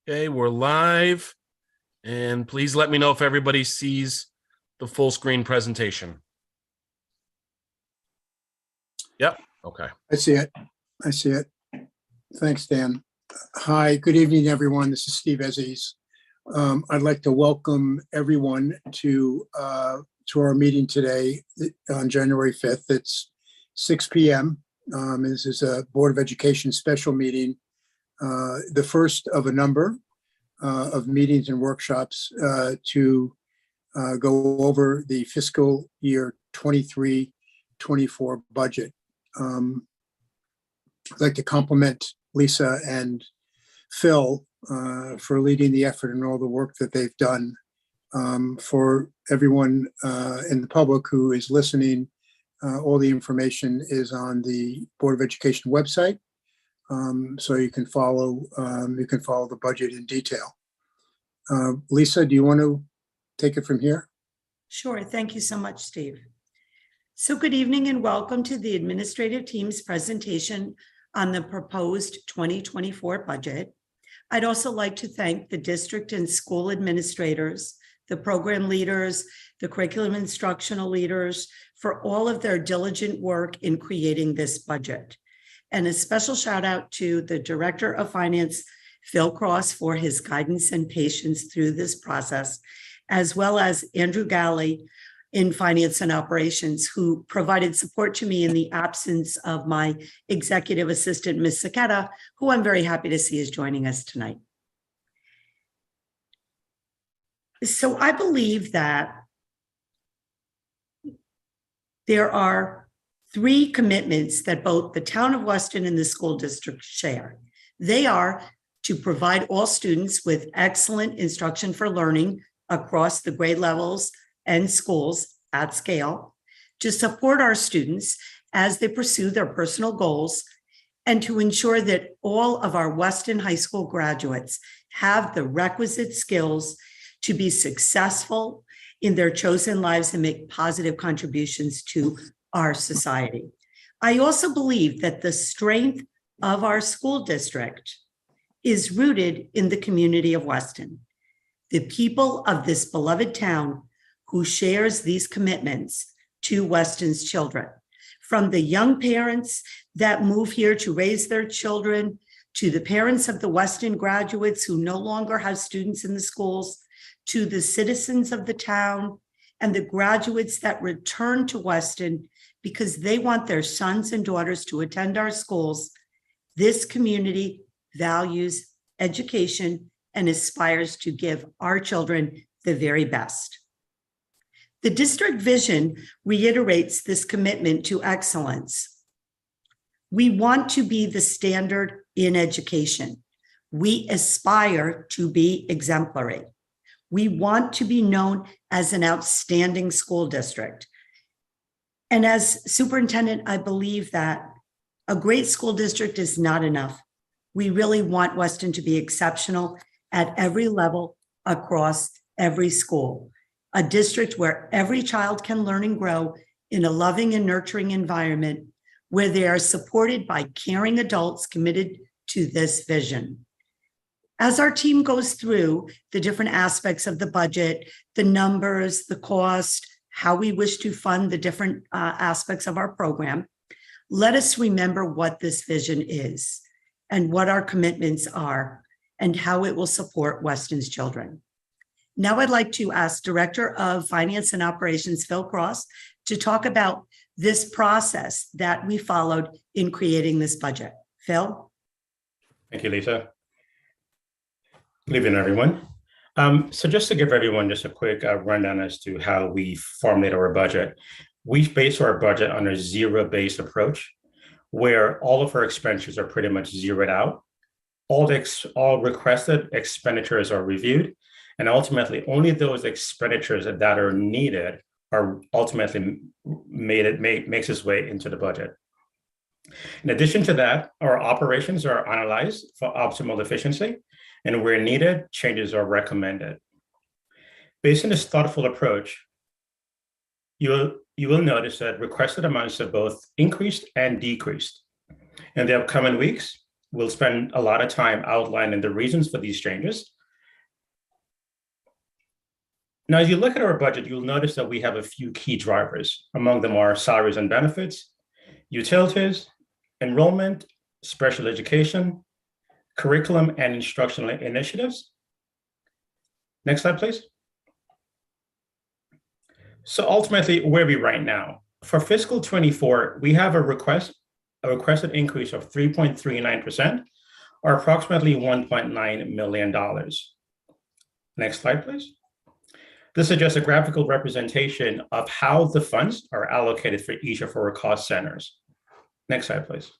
Okay, we're live, and please let me know if everybody sees the full screen presentation. Yep, okay. I see it. I see it. Thanks, Dan. Hi, good evening, everyone. This is Steve Ezzies. I'd like to welcome everyone to our meeting today on January 5th. It's 6 p.m. This is a Board of Education special meeting, the first of a number of meetings and workshops to go over the fiscal year 23-24 budget. I'd like to compliment Lisa and Phil for leading the effort and all the work that they've done. For everyone in the public who is listening, all the information is on the Board of Education website, so you can follow the budget in detail. Lisa, do you want to take it from here? Sure. Thank you so much, Steve. So good evening and welcome to the administrative team's presentation on the proposed 2024 budget. I'd also like to thank the district and school administrators, the program leaders, the curriculum instructional leaders for all of their diligent work in creating this budget. And a special shout out to the Director of Finance, Phil Cross, for his guidance and patience through this process, as well as Andrew Galley in Finance and Operations, who provided support to me in the absence of my executive assistant, Ms. Saketa, who I'm very happy to see is joining us tonight. So I believe that there are three commitments that both the town of Weston and the school district share. They are to provide all students with excellent instruction for learning across the grade levels and schools at scale, to support our students as they pursue their personal goals, and to ensure that all of our Weston High School graduates have the requisite skills to be successful in their chosen lives and make positive contributions to our society. I also believe that the strength of our school district is rooted in the community of Weston. The people of this beloved town who shares these commitments to Weston's children, from the young parents that move here to raise their children, to the parents of the Weston graduates who no longer have students in the schools, to the citizens of the town and the graduates that return to Weston because they want their sons and daughters to attend our schools. This community values education and aspires to give our children the very best. The district vision reiterates this commitment to excellence. We want to be the standard in education. We aspire to be exemplary. We want to be known as an outstanding school district. And as superintendent, I believe that a great school district is not enough. We really want Weston to be exceptional at every level across every school, a district where every child can learn and grow in a loving and nurturing environment where they are supported by caring adults committed to this vision. As our team goes through the different aspects of the budget, the numbers, the cost, how we wish to fund the different aspects of our program, let us remember what this vision is and what our commitments are and how it will support Weston's children. Now I'd like to ask Director of Finance and Operations, Phil Cross, to talk about this process that we followed in creating this budget. Phil? Thank you, Lisa. Good evening, everyone. So just to give everyone just a quick rundown as to how we formulate our budget, we base our budget on a zero-based approach where all of our expenditures are pretty much zeroed out. All requested expenditures are reviewed, and ultimately only those expenditures that are needed are ultimately makes its way into the budget. In addition to that, our operations are analyzed for optimal efficiency, and where needed, changes are recommended. Based on this thoughtful approach, you will notice that requested amounts have both increased and decreased. In the upcoming weeks, We'll spend a lot of time outlining the reasons for these changes. Now, as you look at our budget, you'll notice that we have a few key drivers. Among them are salaries and benefits, utilities, enrollment, special education, curriculum and instructional initiatives. Next slide, please. So ultimately, where are we right now? For fiscal 24, we have a requested increase of 3.39%, or approximately $1.9 million. Next slide, please. This is just a graphical representation of how the funds are allocated for each of our cost centers. Next slide, please.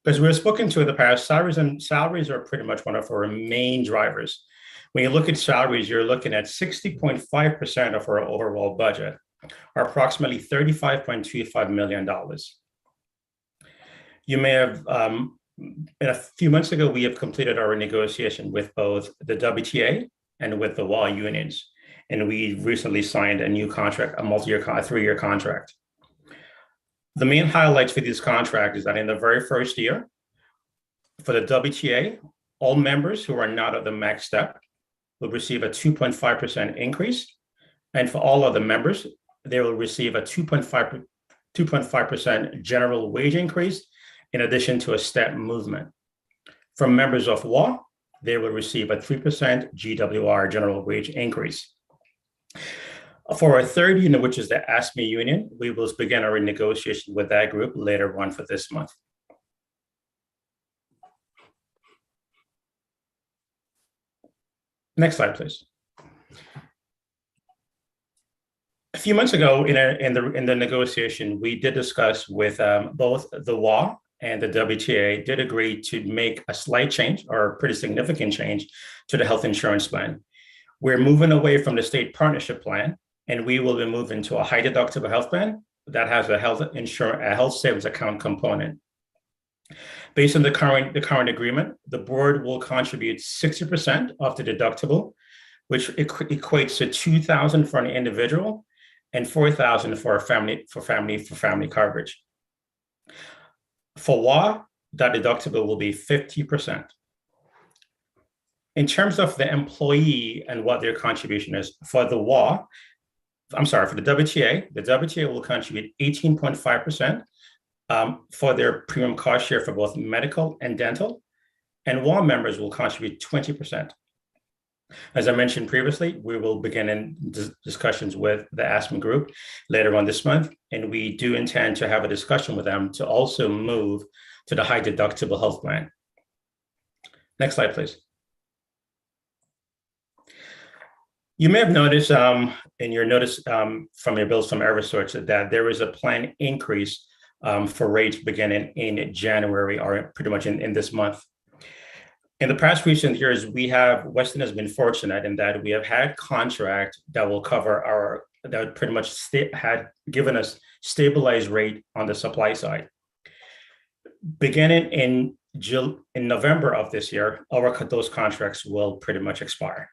As we've spoken to in the past, salaries are pretty much one of our main drivers. When you look at salaries, you're looking at 60.5% of our overall budget, or approximately $35.25 million. You may have, a few months ago, we have completed our negotiation with both the WTA and with the WA unions. And we recently signed a new contract, a multi-year, 3-year contract. The main highlights for this contract is that in the very first year, for the WTA, all members who are not at the max step will receive a 2.5% increase. And for all other members, they will receive a 2.5% general wage increase in addition to a step movement. For members of WA, they will receive a 3% GWR general wage increase. For our third unit, which is the ASME union, we will begin our negotiation with that group later on for this month. Next slide, please. A few months ago in the negotiation, we did discuss with both the WA and the WTA did agree to make a slight change or a pretty significant change to the health insurance plan. We're moving away from the state partnership plan, and we will be moving to a high deductible health plan that has a health savings account component. Based on the current agreement, the board will contribute 60% of the deductible, which equates to $2,000 for an individual and $4,000 for family coverage. For WA, that deductible will be 50%. In terms of the employee and what their contribution is, for the WTA will contribute 18.5% for their premium cost share for both medical and dental, and WA members will contribute 20%. As I mentioned previously, we will begin in discussions with the ASME group later on this month, and we do intend to have a discussion with them to also move to the high deductible health plan. Next slide, please. You may have noticed in your notice from your bills from Eversource that there is a planned increase for rates beginning in January, or pretty much in this month. In the past recent years, Weston has been fortunate in that we have had contract that will cover that pretty much had given us stabilized rate on the supply side. Beginning in November of this year, those contracts will pretty much expire.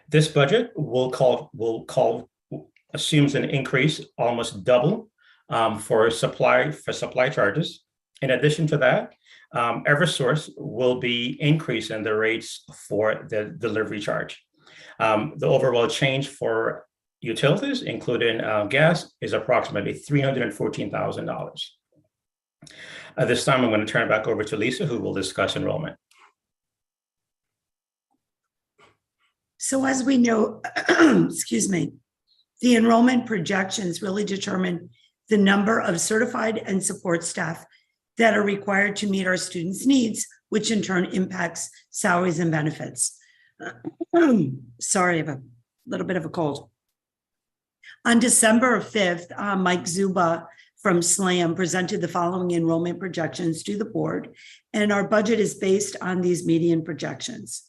This budget assumes an increase almost double for supply charges. In addition to that, Eversource will be increasing the rates for the delivery charge. The overall change for utilities, including gas, is approximately $314,000. At this time, I'm going to turn it back over to Lisa, who will discuss enrollment. So as we know, excuse me, the enrollment projections really determine the number of certified and support staff that are required to meet our students' needs, which in turn impacts salaries and benefits. Sorry, I have a little bit of a cold. On December 5th, Mike Zuba from SLAM presented the following enrollment projections to the board, and our budget is based on these median projections.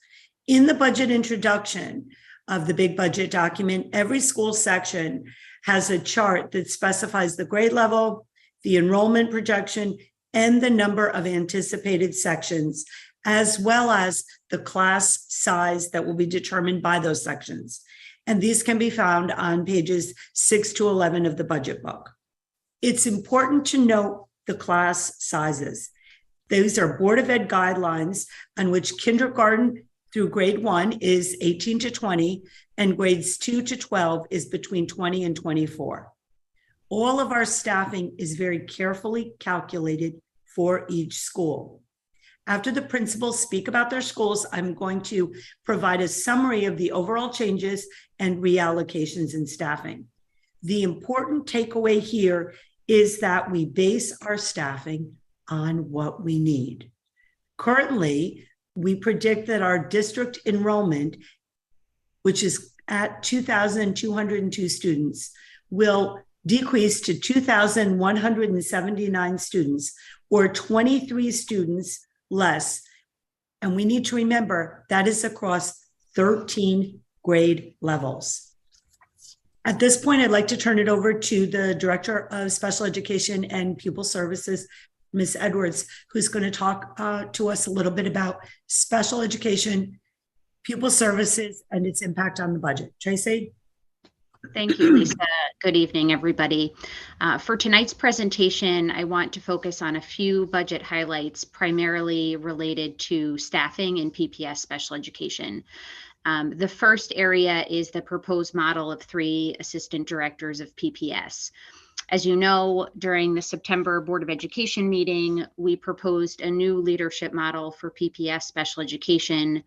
In the budget introduction of the big budget document, every school section has a chart that specifies the grade level, the enrollment projection, and the number of anticipated sections, as well as the class size that will be determined by those sections. And these can be found on pages 6 to 11 of the budget book. It's important to note the class sizes. Those are Board of Ed guidelines on which kindergarten through grade 1 is 18 to 20, and grades 2 to 12 is between 20 and 24. All of our staffing is very carefully calculated for each school. After the principals speak about their schools, I'm going to provide a summary of the overall changes and reallocations in staffing. The important takeaway here is that we base our staffing on what we need. Currently, we predict that our district enrollment, which is at 2,202 students, will decrease to 2,179 students, or 23 students less. And we need to remember that is across 13 grade levels. At this point, I'd like to turn it over to the Director of Special Education and Pupil Services, Ms. Edwards, who's going to talk to us a little bit about special education, pupil services, and its impact on the budget. Tracy? Thank you, Lisa. Good evening, everybody. For tonight's presentation, I want to focus on a few budget highlights, primarily related to staffing in PPS special education. The first area is the proposed model of 3 assistant directors of PPS. As you know, during the September Board of Education meeting, we proposed a new leadership model for PPS special education.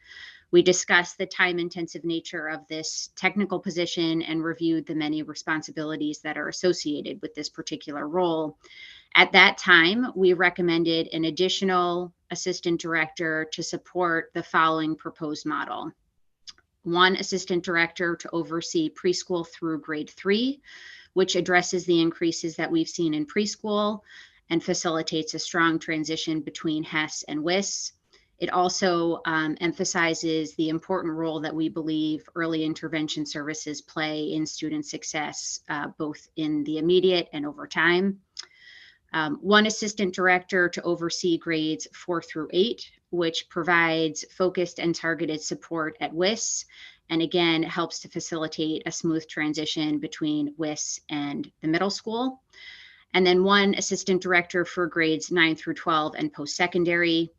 We discussed the time-intensive nature of this technical position and reviewed the many responsibilities that are associated with this particular role. At that time, we recommended an additional assistant director to support the following proposed model. 1 assistant director to oversee preschool through grade 3, which addresses the increases that we've seen in preschool and facilitates a strong transition between HES and WIS. It also emphasizes the important role that we believe early intervention services play in student success, both in the immediate and over time. 1 assistant director to oversee grades 4 through 8, which provides focused and targeted support at WIS, and again, helps to facilitate a smooth transition between WIS and the middle school. And then 1 assistant director for grades 9 through 12 and post-secondary.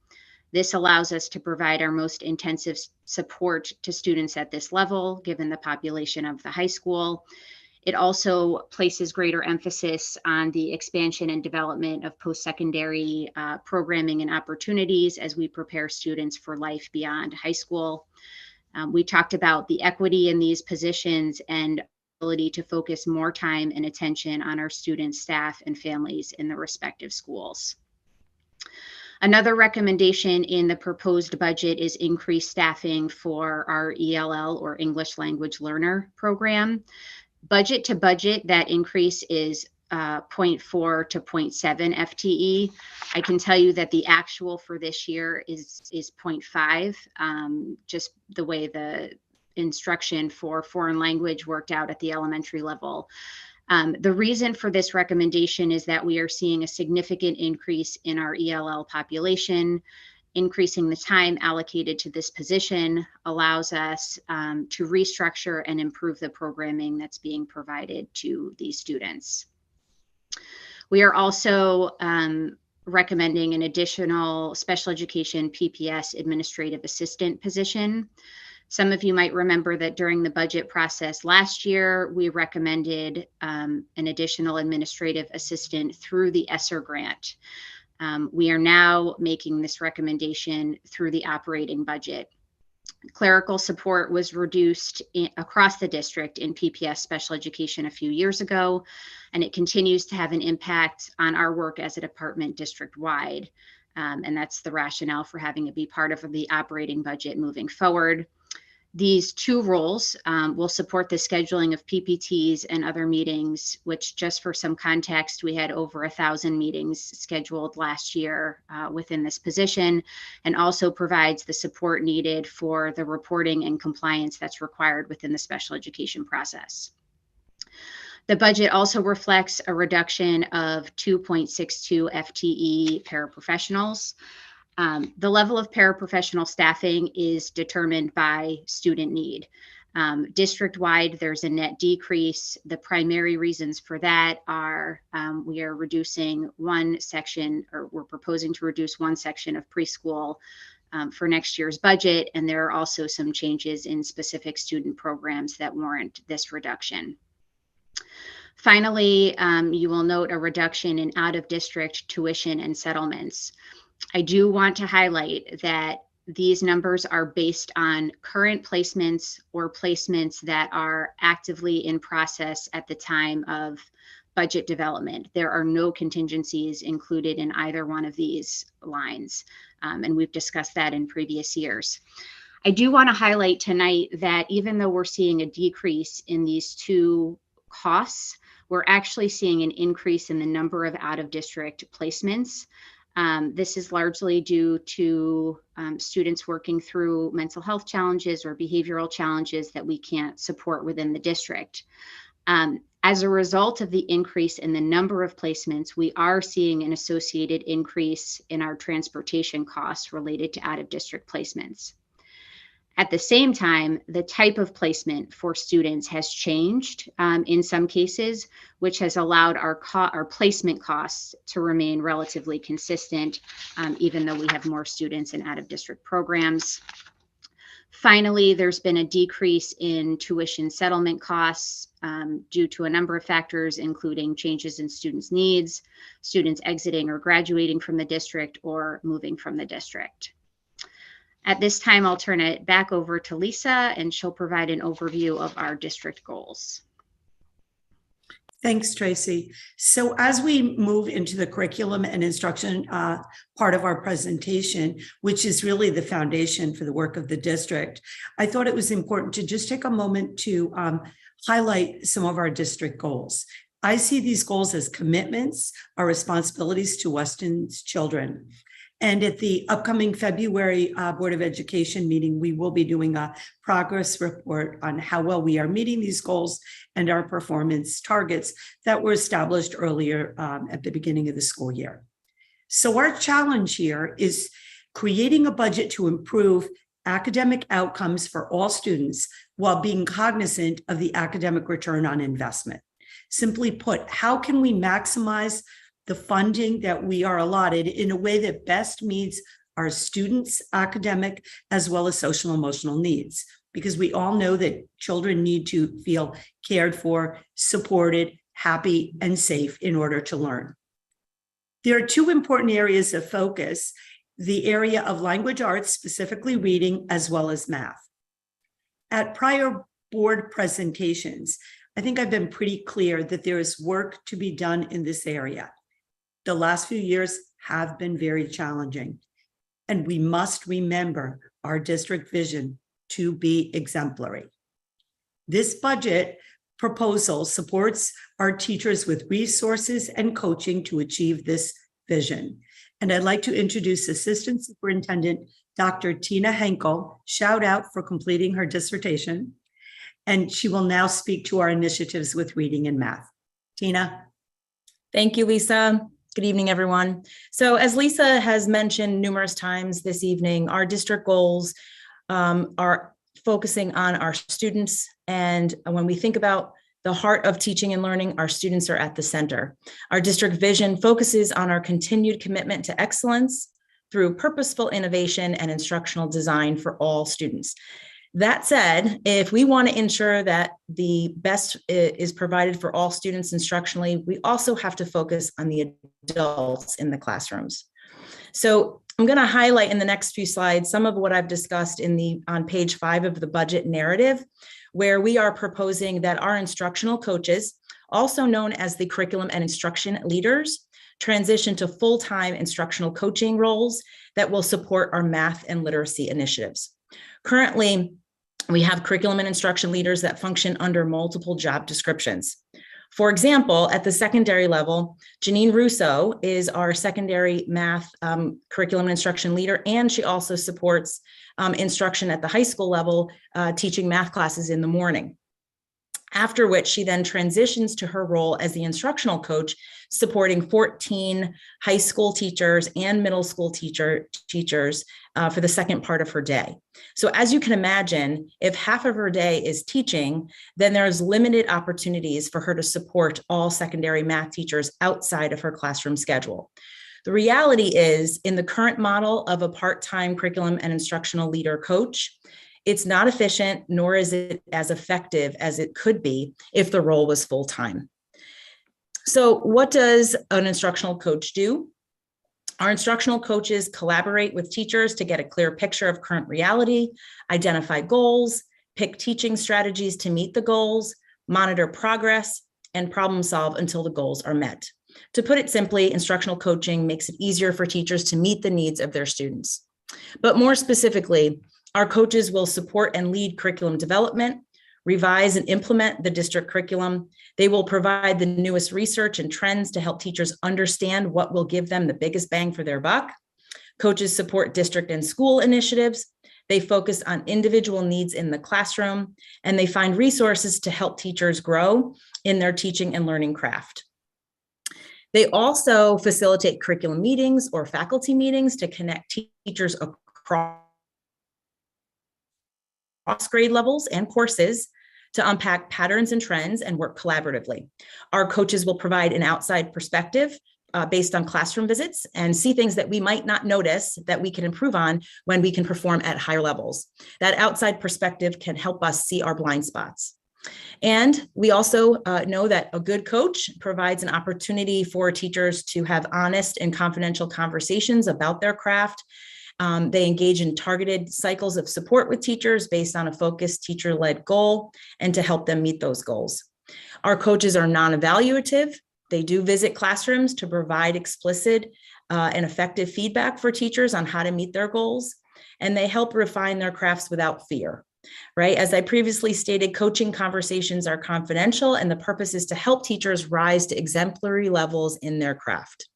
This allows us to provide our most intensive support to students at this level, given the population of the high school. It also places greater emphasis on the expansion and development of post-secondary programming and opportunities as we prepare students for life beyond high school. We talked about the equity in these positions and ability to focus more time and attention on our students, staff, and families in the respective schools. Another recommendation in the proposed budget is increased staffing for our ELL, or English Language Learner program. Budget to budget, that increase is 0.4 to 0.7 FTE. I can tell you that the actual for this year is 0.5, just the way the instruction for foreign language worked out at the elementary level. The reason for this recommendation is that we are seeing a significant increase in our ELL population. Increasing the time allocated to this position allows us to restructure and improve the programming that's being provided to these students. We are also recommending an additional special education PPS administrative assistant position. Some of you might remember that during the budget process last year, we recommended an additional administrative assistant through the ESSER grant. We are now making this recommendation through the operating budget. Clerical support was reduced across the district in PPS special education a few years ago, and it continues to have an impact on our work as a department district-wide. And that's the rationale for having it be part of the operating budget moving forward. These 2 roles will support the scheduling of PPTs and other meetings, which, just for some context, we had over 1,000 meetings scheduled last year within this position, and also provides the support needed for the reporting and compliance that's required within the special education process. The budget also reflects a reduction of 2.62 FTE paraprofessionals. The level of paraprofessional staffing is determined by student need. District-wide, there's a net decrease. The primary reasons for that are we are reducing one section, or we're proposing to reduce one section of preschool for next year's budget, and there are also some changes in specific student programs that warrant this reduction. Finally, you will note a reduction in out-of-district tuition and settlements. I do want to highlight that these numbers are based on current placements or placements that are actively in process at the time of budget development. There are no contingencies included in either one of these lines, and we've discussed that in previous years. I do want to highlight tonight that even though we're seeing a decrease in these two costs, we're actually seeing an increase in the number of out-of-district placements. This is largely due to students working through mental health challenges or behavioral challenges that we can't support within the district. As a result of the increase in the number of placements, we are seeing an associated increase in our transportation costs related to out-of-district placements. At the same time, the type of placement for students has changed in some cases, which has allowed our placement costs to remain relatively consistent, even though we have more students in out-of-district programs. Finally, there's been a decrease in tuition settlement costs due to a number of factors, including changes in students' needs, students exiting or graduating from the district, or moving from the district. At this time, I'll turn it back over to Lisa, and she'll provide an overview of our district goals. Thanks, Tracy. So as we move into the curriculum and instruction part of our presentation, which is really the foundation for the work of the district, I thought it was important to just take a moment to highlight some of our district goals. I see these goals as commitments, our responsibilities to Weston's children. And at the upcoming February Board of Education meeting, we will be doing a progress report on how well we are meeting these goals and our performance targets that were established earlier at the beginning of the school year. So our challenge here is creating a budget to improve academic outcomes for all students while being cognizant of the academic return on investment. Simply put, how can we maximize the funding that we are allotted in a way that best meets our students' academic as well as social and emotional needs? Because we all know that children need to feel cared for, supported, happy, and safe in order to learn. There are two important areas of focus: the area of language arts, specifically reading, as well as math. At prior board presentations, I think I've been pretty clear that there is work to be done in this area. The last few years have been very challenging, and we must remember our district vision to be exemplary. This budget proposal supports our teachers with resources and coaching to achieve this vision. And I'd like to introduce Assistant Superintendent Dr. Tina Henkel, shout out for completing her dissertation, and she will now speak to our initiatives with reading and math. Tina. Thank you, Lisa. Good evening, everyone. So as Lisa has mentioned numerous times this evening, our district goals are focusing on our students. And when we think about the heart of teaching and learning, our students are at the center. Our district vision focuses on our continued commitment to excellence through purposeful innovation and instructional design for all students. That said, if we want to ensure that the best is provided for all students instructionally, we also have to focus on the adults in the classrooms. So I'm going to highlight in the next few slides some of what I've discussed on page 5 of the budget narrative, where we are proposing that our instructional coaches, also known as the curriculum and instruction leaders, transition to full-time instructional coaching roles that will support our math and literacy initiatives. Currently, we have curriculum and instruction leaders that function under multiple job descriptions. For example, at the secondary level, Janine Russo is our secondary math curriculum and instruction leader, and she also supports instruction at the high school level, teaching math classes in the morning. after which she then transitions to her role as the instructional coach, supporting 14 high school teachers and middle school teachers for the second part of her day. So as you can imagine, if half of her day is teaching, then there's limited opportunities for her to support all secondary math teachers outside of her classroom schedule. The reality is, in the current model of a part-time curriculum and instructional leader coach, it's not efficient, nor is it as effective as it could be if the role was full-time. So what does an instructional coach do? Our instructional coaches collaborate with teachers to get a clear picture of current reality, identify goals, pick teaching strategies to meet the goals, monitor progress, and problem solve until the goals are met. To put it simply, instructional coaching makes it easier for teachers to meet the needs of their students. But more specifically, our coaches will support and lead curriculum development, revise and implement the district curriculum. They will provide the newest research and trends to help teachers understand what will give them the biggest bang for their buck. Coaches support district and school initiatives. They focus on individual needs in the classroom, and they find resources to help teachers grow in their teaching and learning craft. They also facilitate curriculum meetings or faculty meetings to connect teachers across grade levels and courses to unpack patterns and trends and work collaboratively. Our coaches will provide an outside perspective based on classroom visits and see things that we might not notice that we can improve on when we can perform at higher levels. That outside perspective can help us see our blind spots. And we also know that a good coach provides an opportunity for teachers to have honest and confidential conversations about their craft. They engage in targeted cycles of support with teachers based on a focused teacher-led goal and to help them meet those goals. Our coaches are non-evaluative. They do visit classrooms to provide explicit and effective feedback for teachers on how to meet their goals, and they help refine their crafts without fear. Right? As I previously stated, coaching conversations are confidential, and the purpose is to help teachers rise to exemplary levels in their craft.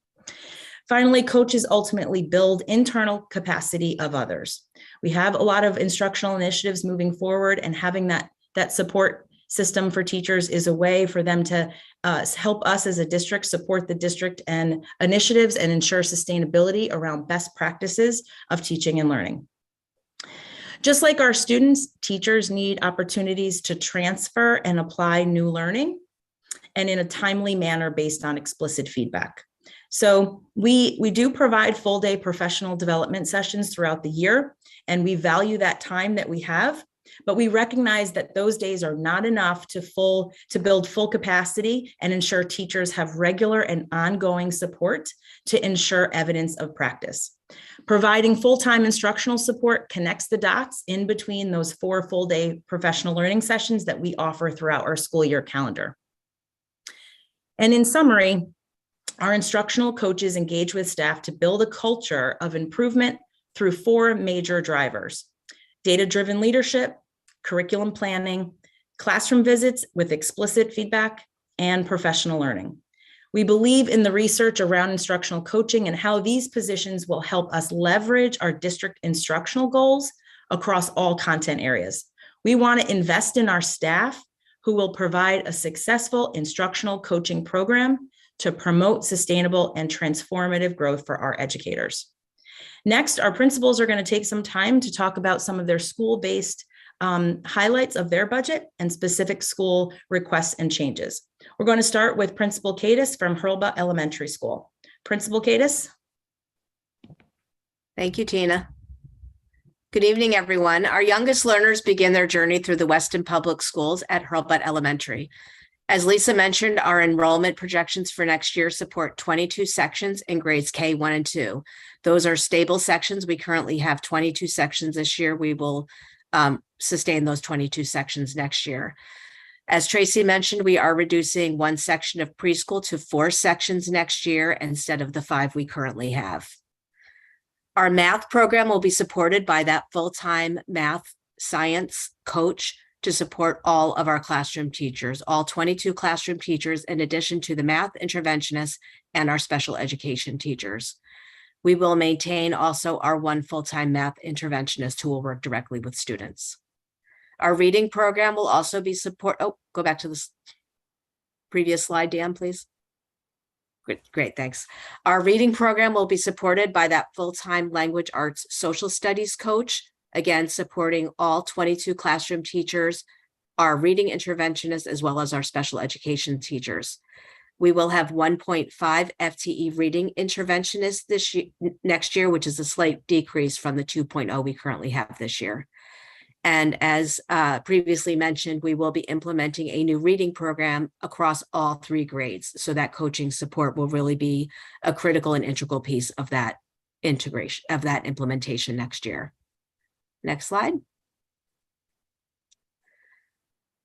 Finally, coaches ultimately build internal capacity of others. We have a lot of instructional initiatives moving forward, and having that support system for teachers is a way for them to help us as a district support the district and initiatives and ensure sustainability around best practices of teaching and learning. Just like our students, teachers need opportunities to transfer and apply new learning, and in a timely manner based on explicit feedback. So we do provide full day professional development sessions throughout the year, and we value that time that we have, but we recognize that those days are not enough to build full capacity and ensure teachers have regular and ongoing support to ensure evidence of practice. Providing full-time instructional support connects the dots in between those 4 full-day professional learning sessions that we offer throughout our school year calendar. And in summary, our instructional coaches engage with staff to build a culture of improvement through 4 major drivers: data-driven leadership, curriculum planning, classroom visits with explicit feedback, and professional learning. We believe in the research around instructional coaching and how these positions will help us leverage our district instructional goals across all content areas. We want to invest in our staff who will provide a successful instructional coaching program to promote sustainable and transformative growth for our educators. Next, our principals are going to take some time to talk about some of their school-based highlights of their budget and specific school requests and changes. We're going to start with Principal Cadis from Hurlbut Elementary School. Principal Cadis. Thank you, Tina. Good evening, everyone. Our youngest learners begin their journey through the Weston Public Schools at Hurlbut Elementary. As Lisa mentioned, our enrollment projections for next year support 22 sections in grades K1 and 2. Those are stable sections. We currently have 22 sections this year. We will sustain those 22 sections next year. As Tracy mentioned, we are reducing 1 section of preschool to 4 sections next year instead of the 5 we currently have. Our math program will be supported by that full-time math science coach to support all of our classroom teachers, all 22 classroom teachers, in addition to the math interventionists and our special education teachers. We will maintain also our 1 full-time math interventionist who will work directly with students. Our reading program will also be go back to the previous slide, Dan, please. Great, thanks. Our reading program will be supported by that full-time language arts social studies coach, again, supporting all 22 classroom teachers, our reading interventionists, as well as our special education teachers. We will have 1.5 FTE reading interventionists next year, which is a slight decrease from the 2.0 we currently have this year. And as previously mentioned, we will be implementing a new reading program across all 3 grades. So that coaching support will really be a critical and integral piece of that integration, of that implementation next year. Next slide.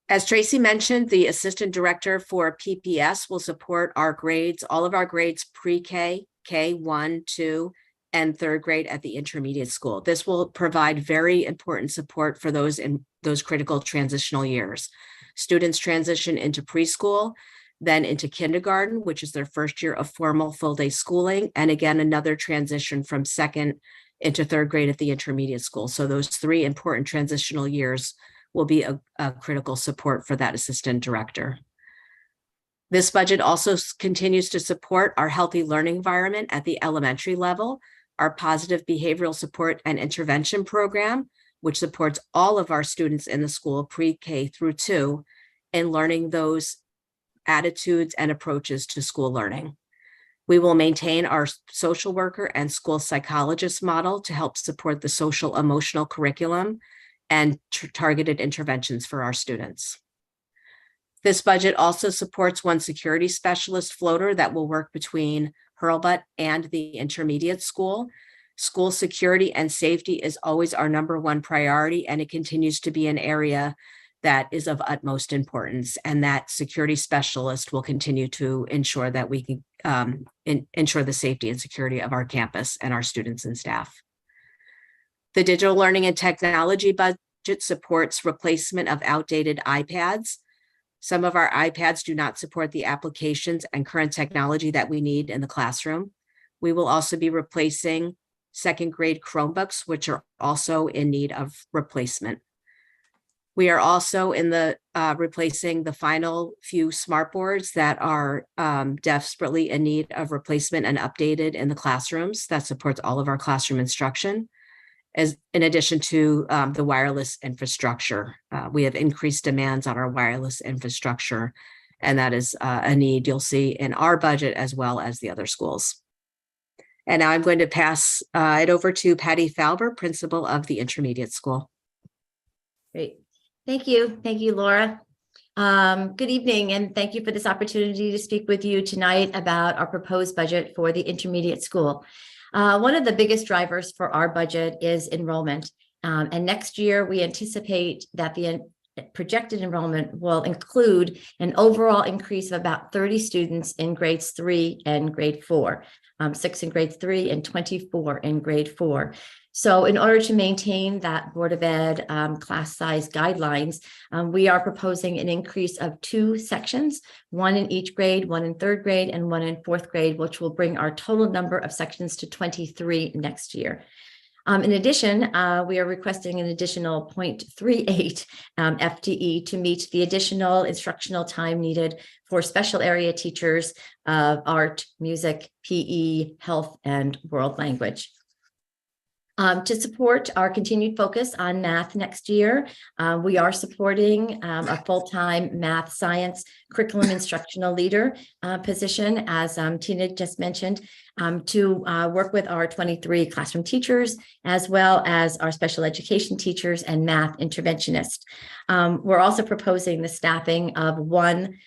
As Tracy mentioned, the assistant director for PPS will support our grades, all of our grades pre-K, K1, 2, and 3rd grade at the intermediate school. This will provide very important support for those in those critical transitional years. Students transition into preschool, then into kindergarten, which is their first year of formal full-day schooling, and again, another transition from 2nd into 3rd grade at the intermediate school. So those 3 important transitional years will be a critical support for that assistant director. This budget also continues to support our healthy learning environment at the elementary level, our positive behavioral support and intervention program, which supports all of our students in the school pre-K through 2 in learning those attitudes and approaches to school learning. We will maintain our social worker and school psychologist model to help support the social emotional curriculum and targeted interventions for our students. This budget also supports 1 security specialist floater that will work between Hurlbut and the intermediate school. School security and safety is always our #1 priority, and it continues to be an area that is of utmost importance, and that security specialist will continue to ensure that we can ensure the safety and security of our campus and our students and staff. The digital learning and technology budget supports replacement of outdated iPads. Some of our iPads do not support the applications and current technology that we need in the classroom. We will also be replacing 2nd grade Chromebooks, which are also in need of replacement. We are also in the replacing the final few smartboards that are desperately in need of replacement and updated in the classrooms. That supports all of our classroom instruction. As in addition to the wireless infrastructure, we have increased demands on our wireless infrastructure, and that is a need you'll see in our budget as well as the other schools. And now I'm going to pass it over to Patty Falber, principal of the intermediate school. Great. Thank you. Thank you, Laura. Good evening, and thank you for this opportunity to speak with you tonight about our proposed budget for the intermediate school. One of the biggest drivers for our budget is enrollment. And next year, we anticipate that the projected enrollment will include an overall increase of about 30 students in grades 3 and grade 4, 6 in grade 3 and 24 in grade 4. So in order to maintain that Board of Ed class size guidelines, we are proposing an increase of 2 sections, 1 in each grade, 1 in 3rd grade and 1 in 4th grade, which will bring our total number of sections to 23 next year. In addition, we are requesting an additional 0.38 FTE to meet the additional instructional time needed for special area teachers of art, music, PE, health, and world language. To support our continued focus on math next year, we are supporting a full-time math science curriculum instructional leader position, as Tina just mentioned, to work with our 23 classroom teachers, as well as our special education teachers and math interventionists. We're also proposing the staffing of 1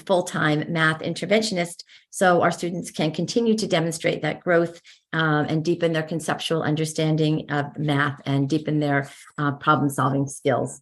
full-time math interventionist, so our students can continue to demonstrate that growth and deepen their conceptual understanding of math and deepen their problem-solving skills.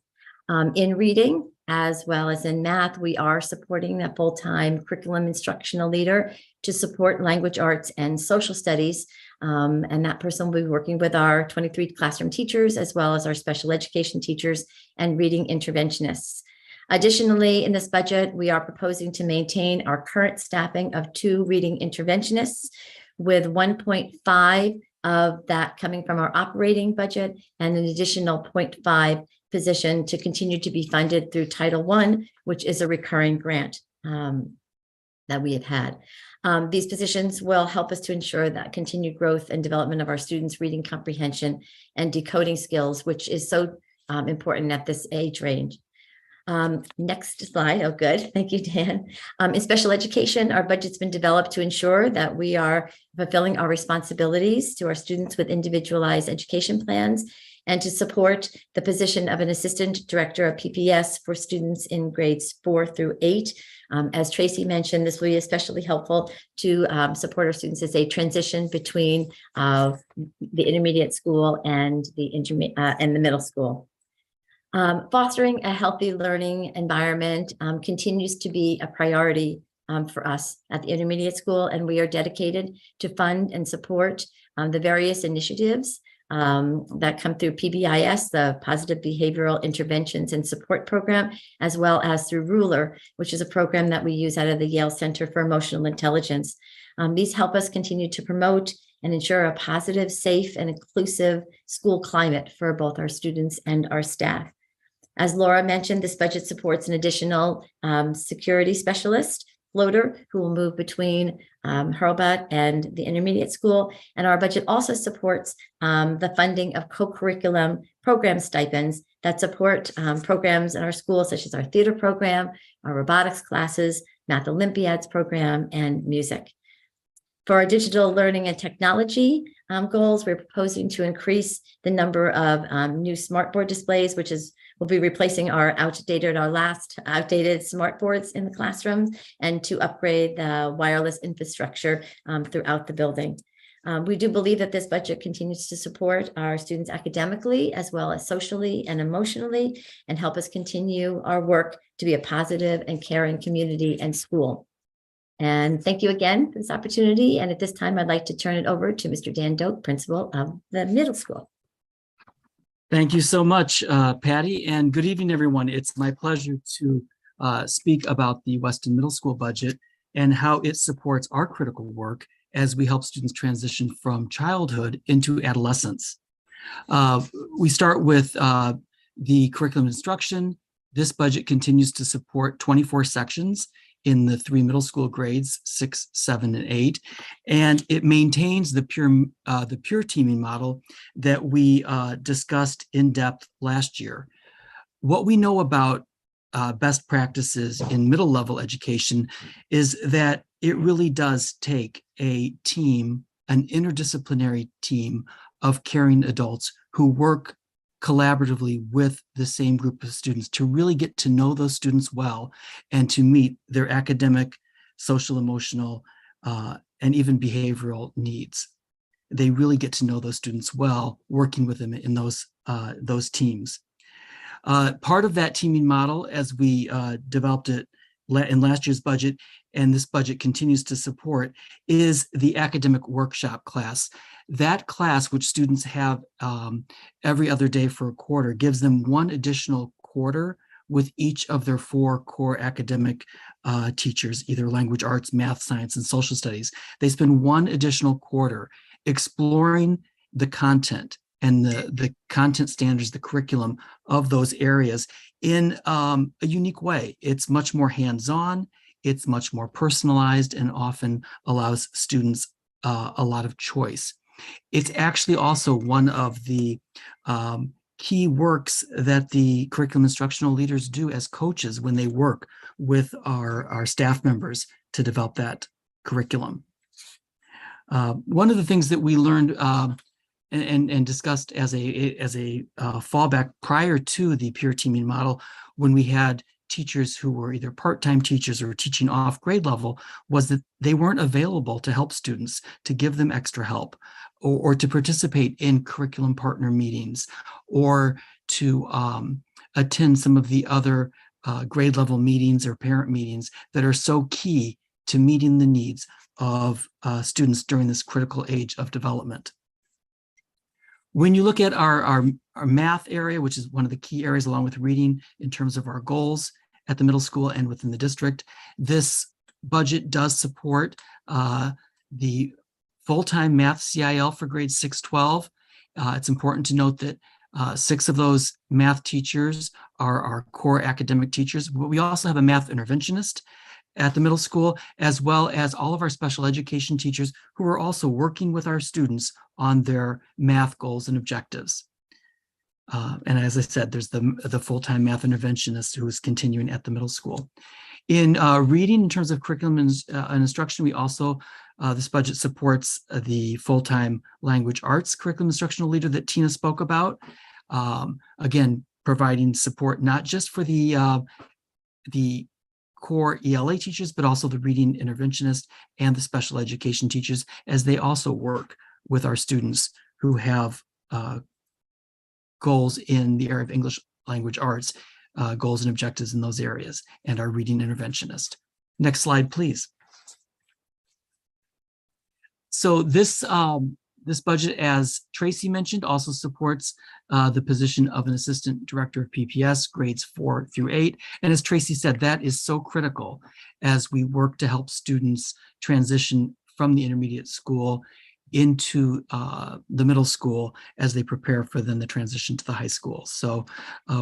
In reading, as well as in math, we are supporting a full-time curriculum instructional leader to support language arts and social studies. And that person will be working with our 23 classroom teachers, as well as our special education teachers and reading interventionists. Additionally, in this budget, we are proposing to maintain our current staffing of 2 reading interventionists, with 1.5 of that coming from our operating budget and an additional 0.5 position to continue to be funded through Title I, which is a recurring grant that we have had. These positions will help us to ensure that continued growth and development of our students' reading comprehension and decoding skills, which is so important at this age range. Next slide. Oh, good. Thank you, Dan. In special education, our budget's been developed to ensure that we are fulfilling our responsibilities to our students with individualized education plans and to support the position of an assistant director of PPS for students in grades 4 through 8. As Tracy mentioned, this will be especially helpful to support our students as they transition between the intermediate school and the middle school. Fostering a healthy learning environment continues to be a priority for us at the intermediate school, and we are dedicated to fund and support the various initiatives that come through PBIS, the Positive Behavioral Interventions and Support Program, as well as through Ruler, which is a program that we use out of the Yale Center for Emotional Intelligence. These help us continue to promote and ensure a positive, safe, and inclusive school climate for both our students and our staff. As Laura mentioned, this budget supports an additional security specialist, floater, who will move between Hurlbut and the intermediate school. And our budget also supports the funding of co-curriculum program stipends that support programs in our schools, such as our theater program, our robotics classes, Math Olympiads program, and music. For our digital learning and technology goals, we're proposing to increase the number of new smartboard displays, which will be replacing our last outdated smartboards in the classrooms, and to upgrade the wireless infrastructure throughout the building. We do believe that this budget continues to support our students academically, as well as socially and emotionally, and help us continue our work to be a positive and caring community and school. And thank you again for this opportunity. And at this time, I'd like to turn it over to Mr. Dan Doak, principal of the middle school. Thank you so much, Patty, and good evening, everyone. It's my pleasure to speak about the Weston Middle School budget and how it supports our critical work as we help students transition from childhood into adolescence. We start with the curriculum instruction. This budget continues to support 24 sections in the 3 middle school grades, 6, 7, and 8. And it maintains the pure teaming model that we discussed in depth last year. What we know about best practices in middle level education is that it really does take a team, an interdisciplinary team of caring adults who work collaboratively with the same group of students to really get to know those students well and to meet their academic, social, emotional, and even behavioral needs. They really get to know those students well, working with them in those teams. Part of that teaming model, as we developed it in last year's budget, and this budget continues to support, is the academic workshop class. That class, which students have every other day for a quarter, gives them one additional quarter with each of their 4 core academic teachers, either language arts, math, science, and social studies. They spend one additional quarter exploring the content and the content standards, the curriculum of those areas in a unique way. It's much more hands-on, it's much more personalized, and often allows students a lot of choice. It's actually also one of the key works that the curriculum instructional leaders do as coaches when they work with our staff members to develop that curriculum. One of the things that we learned and discussed as a fallback prior to the pure teaming model, when we had teachers who were either part-time teachers or teaching off grade level, was that they weren't available to help students, to give them extra help, or to participate in curriculum partner meetings, or to attend some of the other grade level meetings or parent meetings that are so key to meeting the needs of students during this critical age of development. When you look at our math area, which is one of the key areas along with reading in terms of our goals at the middle school and within the district, this budget does support the full-time math CIL for grades 6-12. It's important to note that 6 of those math teachers are our core academic teachers, but we also have a math interventionist at the middle school, as well as all of our special education teachers who are also working with our students on their math goals and objectives. And as I said, there's the full-time math interventionist who is continuing at the middle school. In reading, in terms of curriculum and instruction, we also, this budget supports the full-time language arts curriculum instructional leader that Tina spoke about. Again, providing support not just for the core ELA teachers, but also the reading interventionist and the special education teachers, as they also work with our students who have goals in the area of English language arts, goals and objectives in those areas, and our reading interventionist. Next slide, please. So this budget, as Tracy mentioned, also supports the position of an assistant director of PPS, grades 4 through 8. And as Tracy said, that is so critical as we work to help students transition from the intermediate school into the middle school as they prepare for then the transition to the high school. So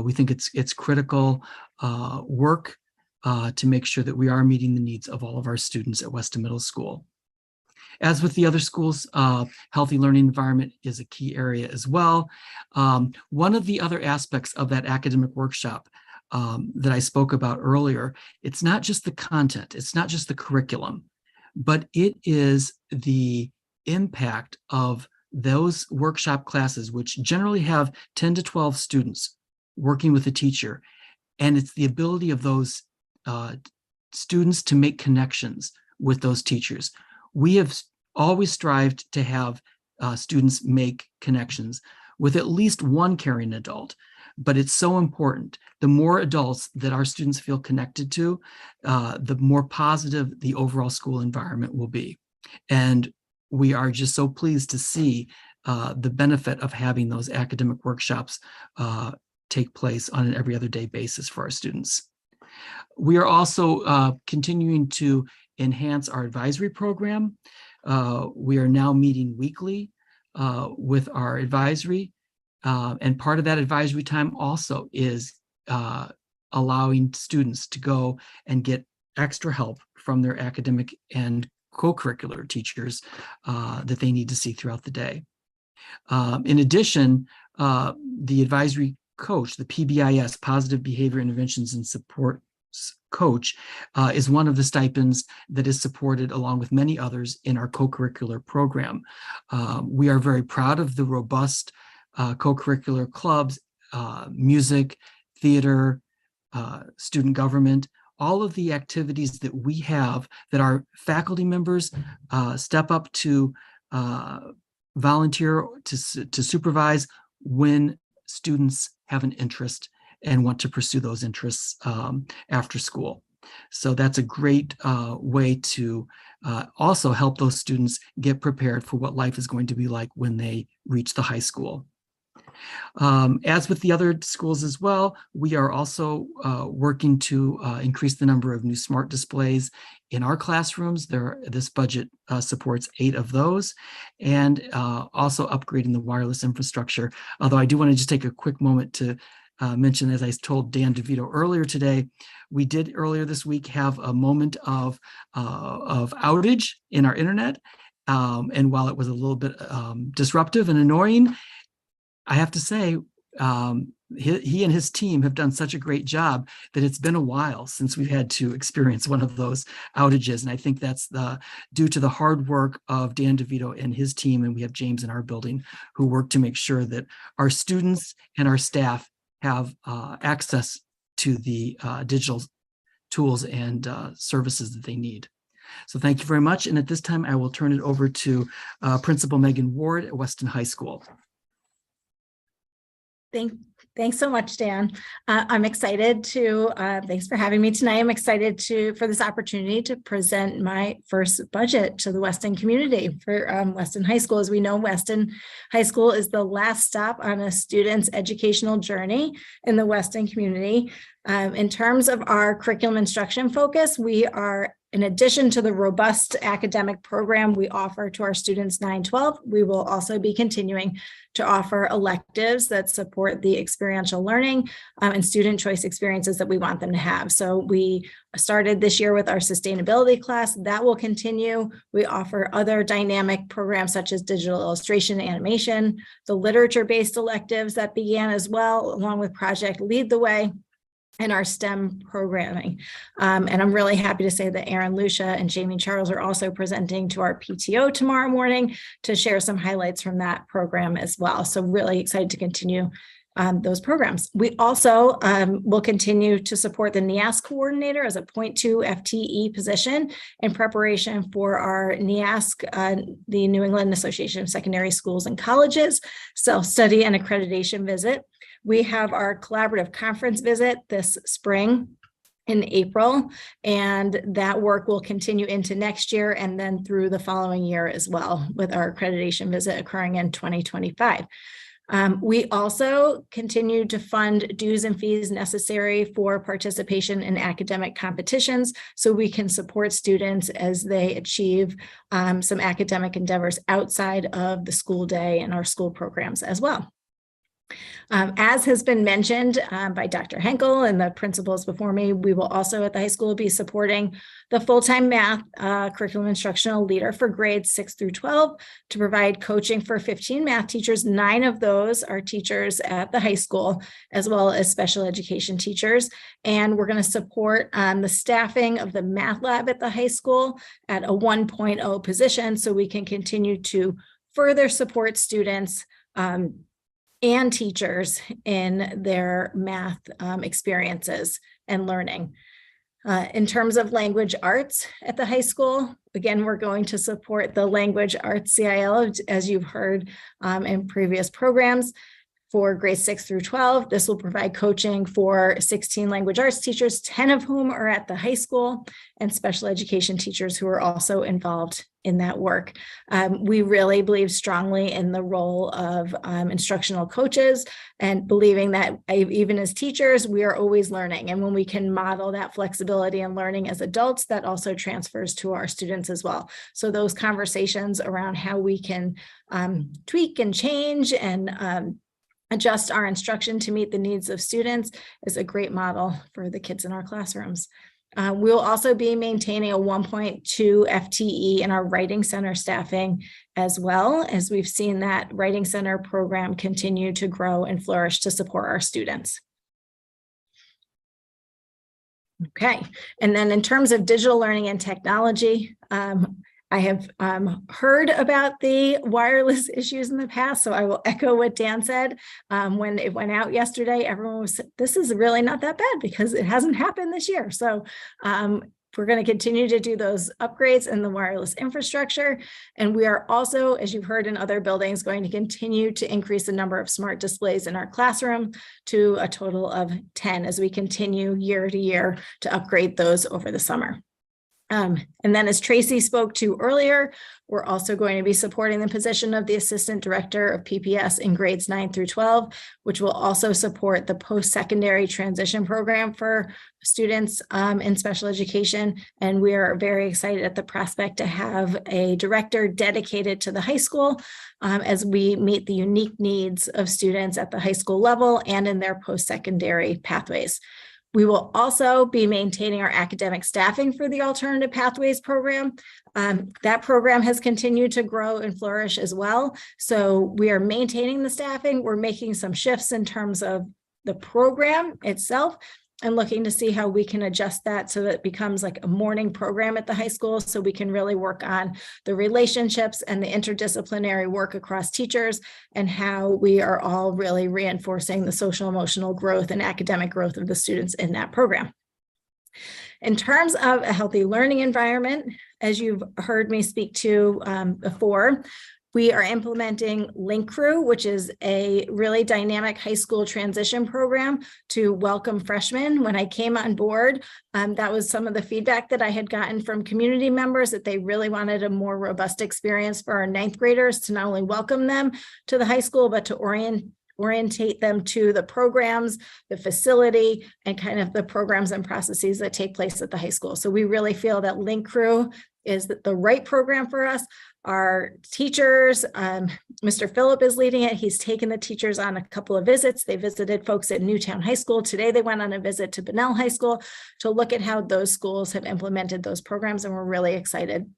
we think it's critical work to make sure that we are meeting the needs of all of our students at Weston Middle School. As with the other schools, healthy learning environment is a key area as well. One of the other aspects of that academic workshop that I spoke about earlier, it's not just the content, it's not just the curriculum, but it is the impact of those workshop classes, which generally have 10 to 12 students working with a teacher. And it's the ability of those students to make connections with those teachers. We have always strived to have students make connections with at least one caring adult, but it's so important. The more adults that our students feel connected to, the more positive the overall school environment will be. And we are just so pleased to see the benefit of having those academic workshops take place on an every other day basis for our students. We are also continuing to enhance our advisory program. We are now meeting weekly with our advisory, and part of that advisory time also is allowing students to go and get extra help from their academic and co-curricular teachers that they need to see throughout the day. In addition, the advisory coach, the PBIS, Positive Behavior Interventions and Support Coach, is one of the stipends that is supported along with many others in our co-curricular program. We are very proud of the robust co-curricular clubs, music, theater, student government, all of the activities that we have that our faculty members step up to volunteer to supervise when students have an interest and want to pursue those interests after school. So that's a great way to also help those students get prepared for what life is going to be like when they reach the high school. As with the other schools as well, we are also working to increase the number of new smart displays in our classrooms. This budget supports 8 of those, and also upgrading the wireless infrastructure. Although I do want to just take a quick moment to mention, as I told Dan DeVito earlier today, we did earlier this week have a moment of outage in our internet. And while it was a little bit disruptive and annoying, I have to say, he and his team have done such a great job that it's been a while since we've had to experience one of those outages. And I think that's due to the hard work of Dan DeVito and his team. And we have James in our building who work to make sure that our students and our staff have access to the digital tools and services that they need. So thank you very much. And at this time, I will turn it over to Principal Megan Ward at Weston High School. Thanks so much, Dan. I'm excited to, thanks for having me tonight. I'm excited for this opportunity to present my first budget to the Weston community for Weston High School. As we know, Weston High School is the last stop on a student's educational journey in the Weston community. In terms of our curriculum instruction focus, we are, in addition to the robust academic program we offer to our students 9-12, we will also be continuing to offer electives that support the experiential learning and student choice experiences that we want them to have. So we started this year with our sustainability class. That will continue. We offer other dynamic programs such as digital illustration, animation, the literature-based electives that began as well, along with Project Lead the Way, and our STEM programming. And I'm really happy to say that Erin Lucia and Jamie Charles are also presenting to our PTO tomorrow morning to share some highlights from that program as well. So really excited to continue those programs. We also will continue to support the NEASC coordinator as a 0.2 FTE position in preparation for our NEASC, the New England Association of Secondary Schools and Colleges, self-study and accreditation visit. We have our collaborative conference visit this spring in April, and that work will continue into next year and then through the following year as well, with our accreditation visit occurring in 2025. We also continue to fund dues and fees necessary for participation in academic competitions so we can support students as they achieve some academic endeavors outside of the school day and our school programs as well. As has been mentioned by Dr. Henkel and the principals before me, we will also at the high school be supporting the full-time math curriculum instructional leader for grades 6 through 12 to provide coaching for 15 math teachers. 9 of those are teachers at the high school, as well as special education teachers. And we're going to support the staffing of the math lab at the high school at a 1.0 position so we can continue to further support students and teachers in their math experiences and learning. In terms of language arts at the high school, again, we're going to support the language arts CIL, as you've heard in previous programs. For grades 6 through 12, this will provide coaching for 16 language arts teachers, 10 of whom are at the high school, and special education teachers who are also involved in that work. We really believe strongly in the role of instructional coaches and believing that even as teachers, we are always learning. And when we can model that flexibility and learning as adults, that also transfers to our students as well. So those conversations around how we can tweak and change and adjust our instruction to meet the needs of students is a great model for the kids in our classrooms. We'll also be maintaining a 1.2 FTE in our Writing Center staffing, as well as we've seen that Writing Center program continue to grow and flourish to support our students. Okay, and then in terms of digital learning and technology, I have heard about the wireless issues in the past, so I will echo what Dan said. When it went out yesterday, everyone was, this is really not that bad because it hasn't happened this year. So we're going to continue to do those upgrades in the wireless infrastructure. And we are also, as you've heard in other buildings, going to continue to increase the number of smart displays in our classroom to a total of 10 as we continue year to year to upgrade those over the summer. And then as Tracy spoke to earlier, we're also going to be supporting the position of the Assistant Director of PPS in grades 9 through 12, which will also support the post-secondary transition program for students in special education. And we are very excited at the prospect to have a director dedicated to the high school as we meet the unique needs of students at the high school level and in their post-secondary pathways. We will also be maintaining our academic staffing for the Alternative Pathways program. That program has continued to grow and flourish as well. So we are maintaining the staffing. We're making some shifts in terms of the program itself and looking to see how we can adjust that so that it becomes like a morning program at the high school so we can really work on the relationships and the interdisciplinary work across teachers and how we are all really reinforcing the social emotional growth and academic growth of the students in that program. In terms of a healthy learning environment, as you've heard me speak to before, we are implementing Link Crew, which is a really dynamic high school transition program to welcome freshmen. When I came on board, that was some of the feedback that I had gotten from community members, that they really wanted a more robust experience for our 9th graders to not only welcome them to the high school, but to orientate them to the programs, the facility, and kind of the programs and processes that take place at the high school. So we really feel that Link Crew is the right program for us. Our teachers, Mr. Phillip is leading it. He's taken the teachers on a couple of visits. They visited folks at Newtown High School. Today, they went on a visit to Bunnell High School to look at how those schools have implemented those programs. And we're really excited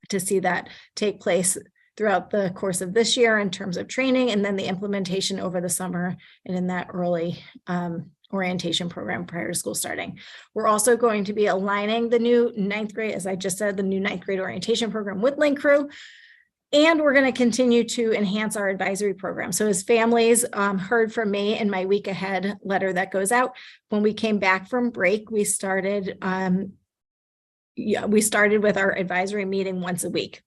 to see that take place throughout the course of this year in terms of training, and then the implementation over the summer and in that early orientation program prior to school starting. We're also going to be aligning the new 9th grade, as I just said, the new 9th grade orientation program with Link Crew. And we're going to continue to enhance our advisory program. So as families heard from me in my week ahead letter that goes out, when we came back from break, we started with our advisory meeting once a week.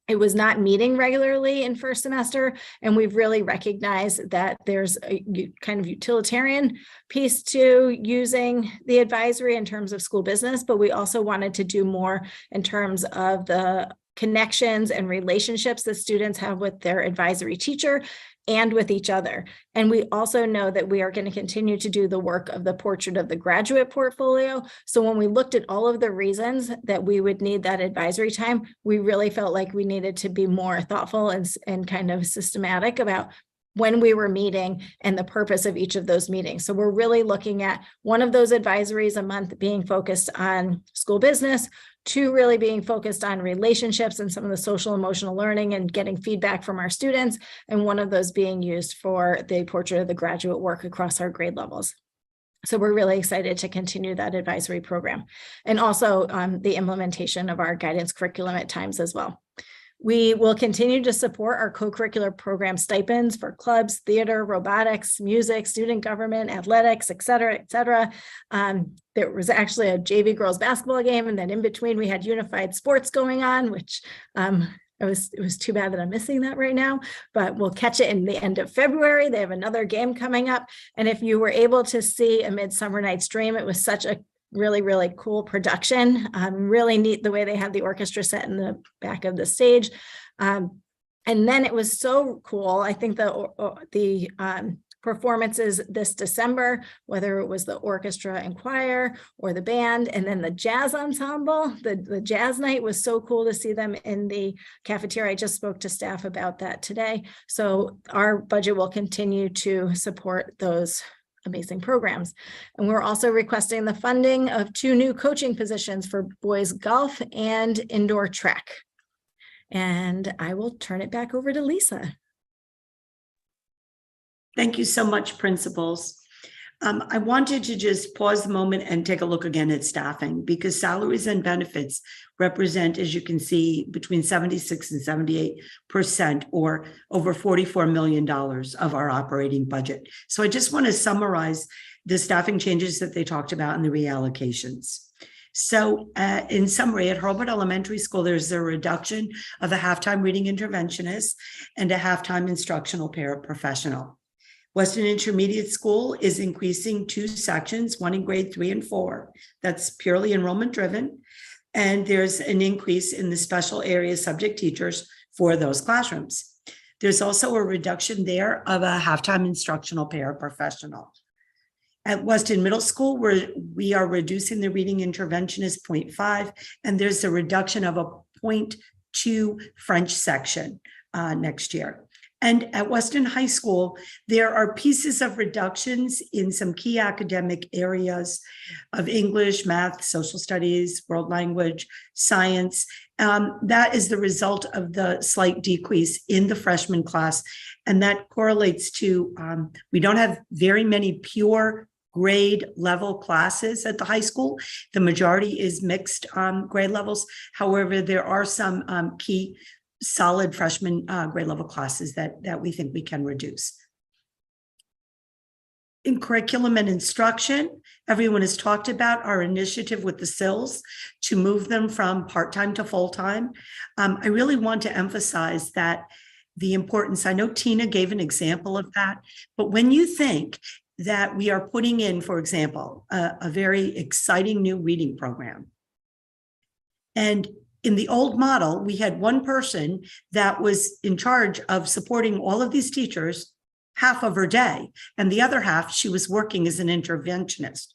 It was not meeting regularly in first semester, and we've really recognized that there's a kind of utilitarian piece to using the advisory in terms of school business, but we also wanted to do more in terms of the connections and relationships that students have with their advisory teacher and with each other. And we also know that we are going to continue to do the work of the portrait of the graduate portfolio. So when we looked at all of the reasons that we would need that advisory time, we really felt like we needed to be more thoughtful and kind of systematic about when we were meeting and the purpose of each of those meetings. So we're really looking at one of those advisories a month being focused on school business, 2 really being focused on relationships and some of the social emotional learning and getting feedback from our students, and one of those being used for the portrait of the graduate work across our grade levels. So we're really excited to continue that advisory program, and also the implementation of our guidance curriculum at times as well. We will continue to support our co-curricular program stipends for clubs, theater, robotics, music, student government, athletics, et cetera, et cetera. There was actually a JV girls basketball game, and then in between we had unified sports going on, which it was too bad that I'm missing that right now, but we'll catch it in the end of February. They have another game coming up. And if you were able to see A Midsummer Night's Dream, it was such a really, really cool production. Really neat the way they had the orchestra set in the back of the stage. And then it was so cool. I think the performances this December, whether it was the orchestra and choir or the band, and then the jazz ensemble, the jazz night was so cool to see them in the cafeteria. I just spoke to staff about that today. So our budget will continue to support those amazing programs. And we're also requesting the funding of 2 new coaching positions for boys golf and indoor track. And I will turn it back over to Lisa. Thank you so much, principals. I wanted to just pause the moment and take a look again at staffing, because salaries and benefits represent, as you can see, between 76 and 78%, or over $44 million of our operating budget. So I just want to summarize the staffing changes that they talked about and the reallocations. So in summary, at Hurlbut Elementary School, there's a reduction of a halftime reading interventionist and a halftime instructional paraprofessional. Weston Intermediate School is increasing 2 sections, 1 in grade 3 and 4. That's purely enrollment driven. And there's an increase in the special area subject teachers for those classrooms. There's also a reduction there of a halftime instructional paraprofessional. At Weston Middle School, we are reducing the reading interventionist 0.5, and there's a reduction of a 0.2 French section next year. And at Weston High School, there are pieces of reductions in some key academic areas of English, math, social studies, world language, science. That is the result of the slight decrease in the freshman class. And that correlates to, we don't have very many pure grade level classes at the high school. The majority is mixed grade levels. However, there are some key solid freshman grade level classes that we think we can reduce. In curriculum and instruction, everyone has talked about our initiative with the SILs to move them from part-time to full-time. I really want to emphasize that the importance, I know Tina gave an example of that, but when you think that we are putting in, for example, a very exciting new reading program, and in the old model, we had one person that was in charge of supporting all of these teachers half of her day, and the other half she was working as an interventionist.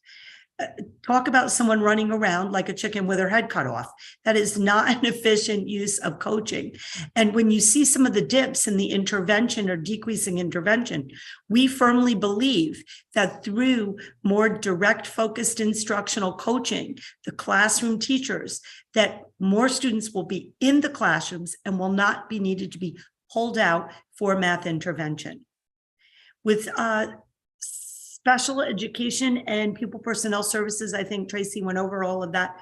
Talk about someone running around like a chicken with her head cut off. That is not an efficient use of coaching. And when you see some of the dips in the intervention or decreasing intervention, we firmly believe that through more direct focused instructional coaching, the classroom teachers, that more students will be in the classrooms and will not be needed to be pulled out for math intervention. With special education and pupil personnel services, I think Tracy went over all of that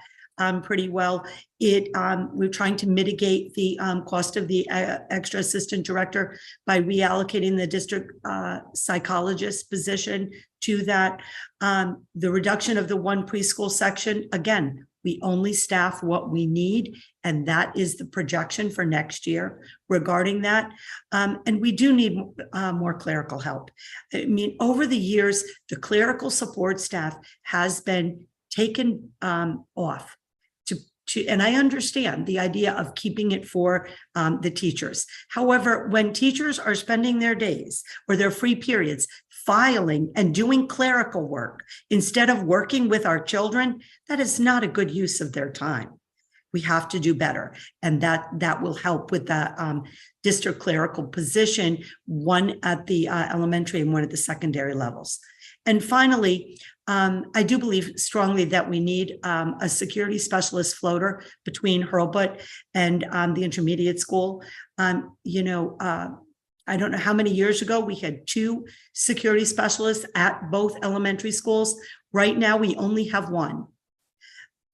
pretty well. We're trying to mitigate the cost of the extra assistant director by reallocating the district psychologist position to that. The reduction of the one preschool section, again, we only staff what we need, and that is the projection for next year regarding that. And we do need more clerical help. I mean, over the years, the clerical support staff has been taken off. And I understand the idea of keeping it for the teachers. However, when teachers are spending their days or their free periods filing and doing clerical work instead of working with our children, that is not a good use of their time. We have to do better. And that will help with the district clerical position, one at the elementary and one at the secondary levels. And finally, I do believe strongly that we need a security specialist floater between Hurlbut and the intermediate school. I don't know how many years ago we had 2 security specialists at both elementary schools. Right now, we only have 1.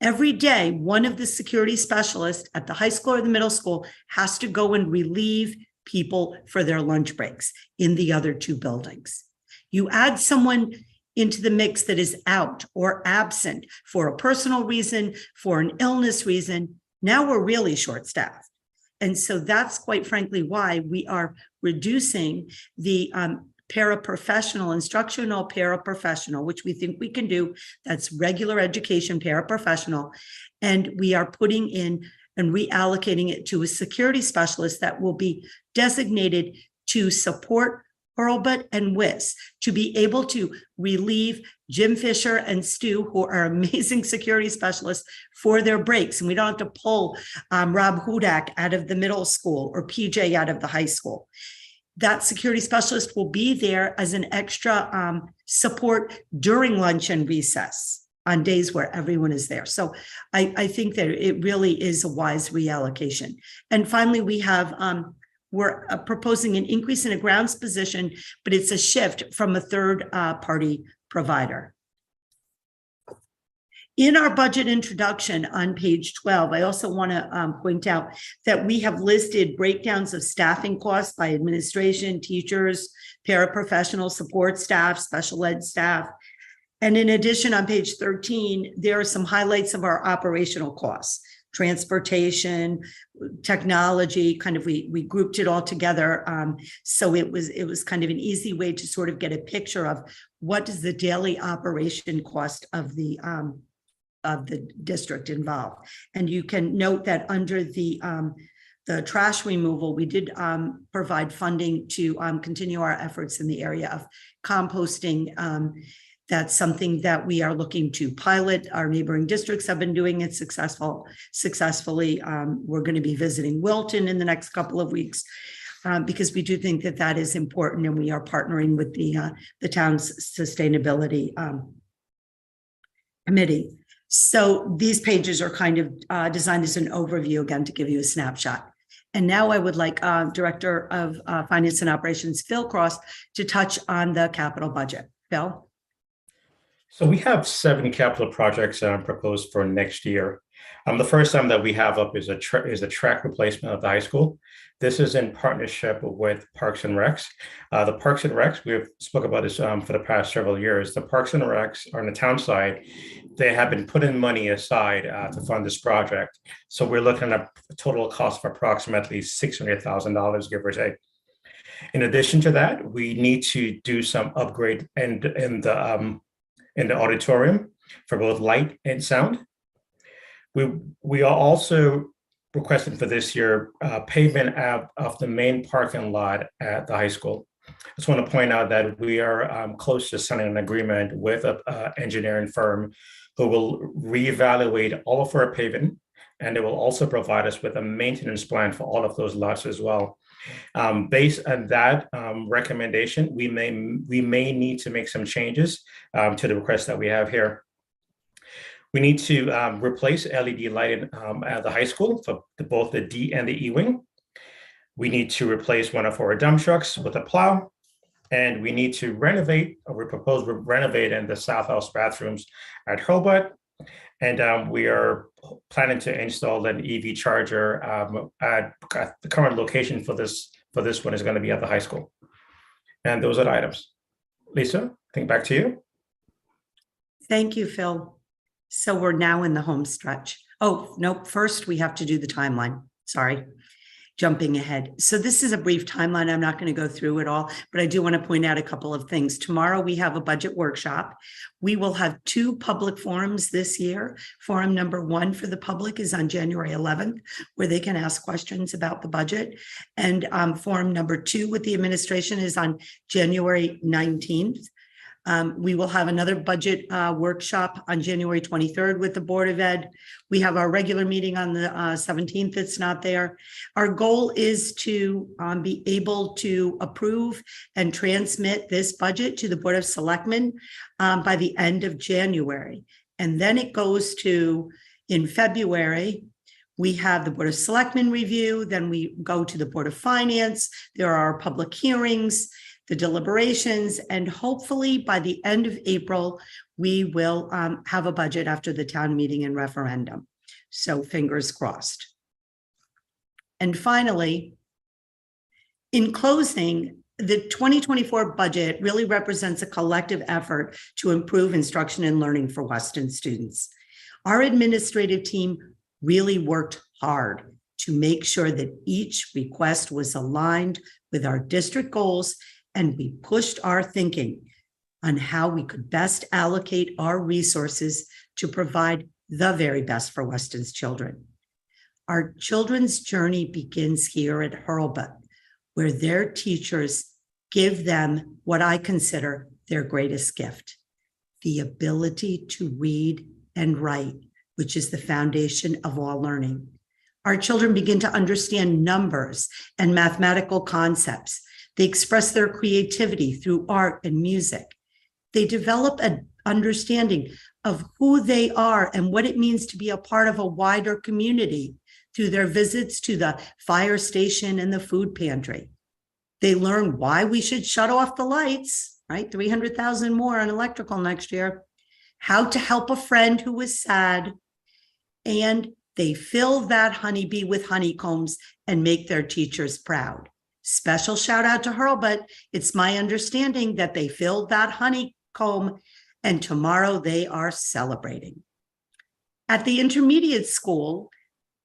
Every day, one of the security specialists at the high school or the middle school has to go and relieve people for their lunch breaks in the other 2 buildings. You add someone into the mix that is out or absent for a personal reason, for an illness reason, now we're really short-staffed. And so that's quite frankly why we are reducing the paraprofessional, instructional paraprofessional, which we think we can do. That's regular education paraprofessional. And we are putting in and reallocating it to a security specialist that will be designated to support Hurlbut and WIS, to be able to relieve Jim Fisher and Stu, who are amazing security specialists, for their breaks. And we don't have to pull Rob Hudak out of the middle school or PJ out of the high school. That security specialist will be there as an extra support during lunch and recess on days where everyone is there. So I think that it really is a wise reallocation. And finally, we have we're proposing an increase in a grounds position, but it's a shift from a third party provider. In our budget introduction on page 12, I also want to point out that we have listed breakdowns of staffing costs by administration, teachers, paraprofessional support staff, special ed staff. And in addition, on page 13, there are some highlights of our operational costs. Transportation, technology, kind of we grouped it all together. So it was kind of an easy way to sort of get a picture of what does the daily operation cost of the district involve. And you can note that under the trash removal, we did provide funding to continue our efforts in the area of composting. That's something that we are looking to pilot. Our neighboring districts have been doing it successfully. We're going to be visiting Wilton in the next couple of weeks because we do think that that is important, and we are partnering with the town's sustainability committee. So these pages are kind of designed as an overview, again, to give you a snapshot. And now I would like Director of Finance and Operations, Phil Cross, to touch on the capital budget. Phil? So we have 7 capital projects proposed for next year. The first time that we have up is a track replacement of the high school. This is in partnership with Parks and Recs. The Parks and Recs, we've spoken about this for the past several years. The Parks and Recs are on the town side. They have been putting money aside to fund this project. So we're looking at a total cost of approximately $600,000, give or take. In addition to that, we need to do some upgrade in the auditorium for both light and sound. We are also requesting for this year pavement of the main parking lot at the high school. I just want to point out that we are close to signing an agreement with an engineering firm who will reevaluate all of our paving, and they will also provide us with a maintenance plan for all of those lots as well. Based on that recommendation, we may need to make some changes to the request that we have here. We need to replace LED lighting at the high school for both the D and the E wing. We need to replace one of our dump trucks with a plow. And we need to renovate, or we propose renovating the South House bathrooms at Hurlbut. And we are planning to install an EV charger at the current location for this one is going to be at the high school. And those are the items. Lisa, I think back to you. Thank you, Phil. So we're now in the home stretch. Oh, nope. First, we have to do the timeline. Sorry, jumping ahead. So this is a brief timeline. I'm not going to go through it all, but I do want to point out a couple of things. Tomorrow, we have a budget workshop. We will have 2 public forums this year. Forum number 1 for the public is on January 11th, where they can ask questions about the budget. And forum number 2 with the administration is on January 19th. We will have another budget workshop on January 23rd with the Board of Ed. We have our regular meeting on the 17th. It's not there. Our goal is to be able to approve and transmit this budget to the Board of Selectmen by the end of January. And then it goes to, in February, we have the Board of Selectmen review, then we go to the Board of Finance. There are public hearings, the deliberations, and hopefully by the end of April, we will have a budget after the town meeting and referendum. So fingers crossed. And finally, in closing, the 2024 budget really represents a collective effort to improve instruction and learning for Weston students. Our administrative team really worked hard to make sure that each request was aligned with our district goals, and we pushed our thinking on how we could best allocate our resources to provide the very best for Weston's children. Our children's journey begins here at Hurlbut, where their teachers give them what I consider their greatest gift, the ability to read and write, which is the foundation of all learning. Our children begin to understand numbers and mathematical concepts. They express their creativity through art and music. They develop an understanding of who they are and what it means to be a part of a wider community through their visits to the fire station and the food pantry. They learn why we should shut off the lights, right? 300,000 more on electrical next year. How to help a friend who is sad. And they fill that honeybee with honeycombs and make their teachers proud. Special shout out to Hurlbut. It's my understanding that they filled that honeycomb and tomorrow they are celebrating. At the intermediate school,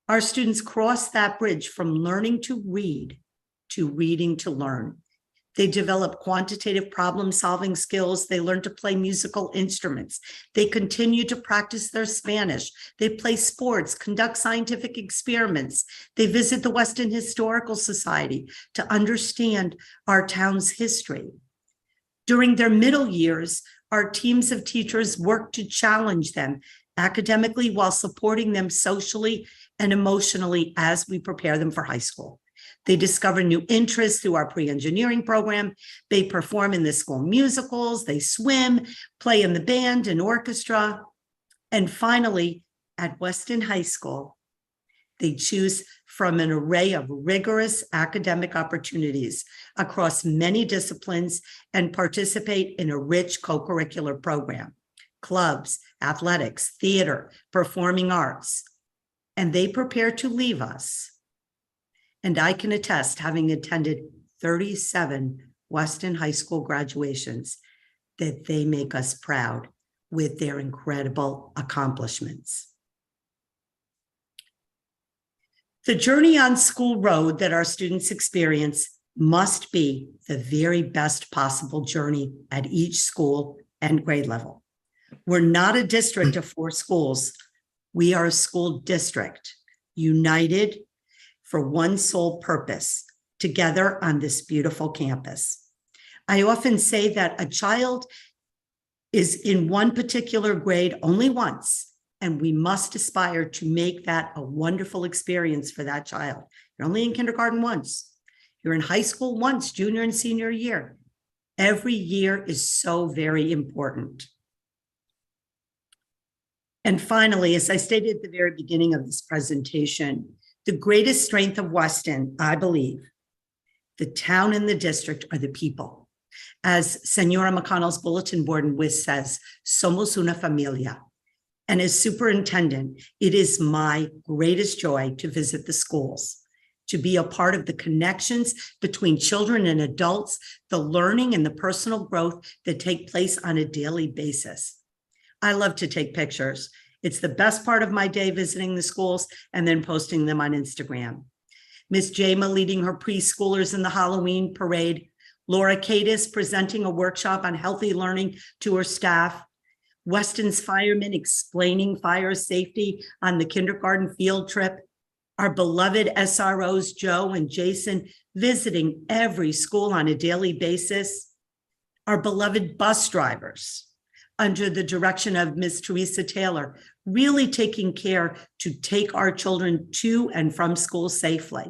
our students cross that bridge from learning to read to reading to learn. They develop quantitative problem-solving skills. They learn to play musical instruments. They continue to practice their Spanish. They play sports, conduct scientific experiments. They visit the Weston Historical Society to understand our town's history. During their middle years, our teams of teachers work to challenge them academically while supporting them socially and emotionally as we prepare them for high school. They discover new interests through our pre-engineering program. They perform in the school musicals, they swim, play in the band and orchestra. And finally, at Weston High School, they choose from an array of rigorous academic opportunities across many disciplines and participate in a rich co-curricular program, clubs, athletics, theater, performing arts. And they prepare to leave us. And I can attest, having attended 37 Weston High School graduations, that they make us proud with their incredible accomplishments. The journey on School Road that our students experience must be the very best possible journey at each school and grade level. We're not a district of 4 schools. We are a school district, united for one sole purpose, together on this beautiful campus. I often say that a child is in one particular grade only once, and we must aspire to make that a wonderful experience for that child. You're only in kindergarten once. You're in high school once, junior and senior year. Every year is so very important. And finally, as I stated at the very beginning of this presentation, the greatest strength of Weston, I believe, the town and the district are the people. As Senora McConnell's bulletin board in WIS says, somos una familia. And as superintendent, it is my greatest joy to visit the schools, to be a part of the connections between children and adults, the learning and the personal growth that take place on a daily basis. I love to take pictures. It's the best part of my day, visiting the schools and then posting them on Instagram. Miss Jama leading her preschoolers in the Halloween parade, Laura Cadis presenting a workshop on healthy learning to her staff, Weston's firemen explaining fire safety on the kindergarten field trip, our beloved SROs, Joe and Jason, visiting every school on a daily basis, our beloved bus drivers, under the direction of Miss Teresa Taylor, really taking care to take our children to and from school safely.